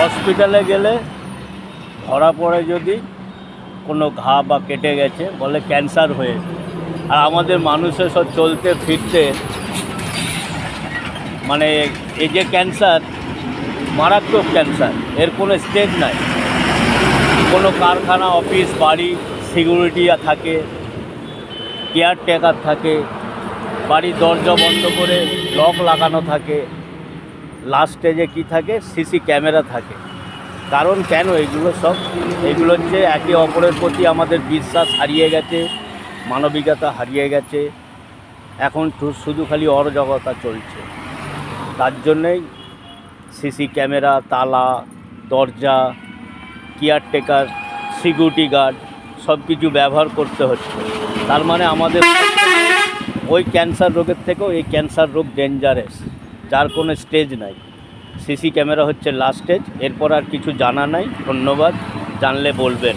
হসপিটালে গেলে ধরা পড়ে যদি কোনো ঘা বা কেটে গেছে বলে ক্যান্সার হয়েছে। আর আমাদের মানুষের সব চলতে ফিরতে মানে এই যে ক্যান্সার মারাত্মক ক্যান্সার, এর কোনো স্টেজ নাই। কোনো কারখানা, অফিস, বাড়ি সিকিউরিটি থাকে, কেয়ারটেকার থাকে, বাড়ির দরজা বন্ধ করে লক লাগানো থাকে, লাস্ট স্টেজে কী থাকে, সিসি ক্যামেরা থাকে। কারণ কেন এগুলো হচ্ছে একে অপরের প্রতি আমাদের বিশ্বাস হারিয়ে গেছে, মানবিকতা হারিয়ে গেছে। এখন শুধু খালি অরাজকতা চলছে। তার জন্যেই সিসি ক্যামেরা, তালা, দরজা, কেয়ারটেকার, সিকিউরিটি গার্ড সব কিছু ব্যবহার করতে হচ্ছে। তার মানে আমাদের ওই ক্যান্সার রোগের থেকেও এই ক্যান্সার রোগ ডেঞ্জারাস, যার কোনো স্টেজ নাই। সিসি ক্যামেরা হচ্ছে লাস্ট স্টেজ, এরপর আর কিছু জানা নাই। ধন্যবাদ, জানলে বলবেন।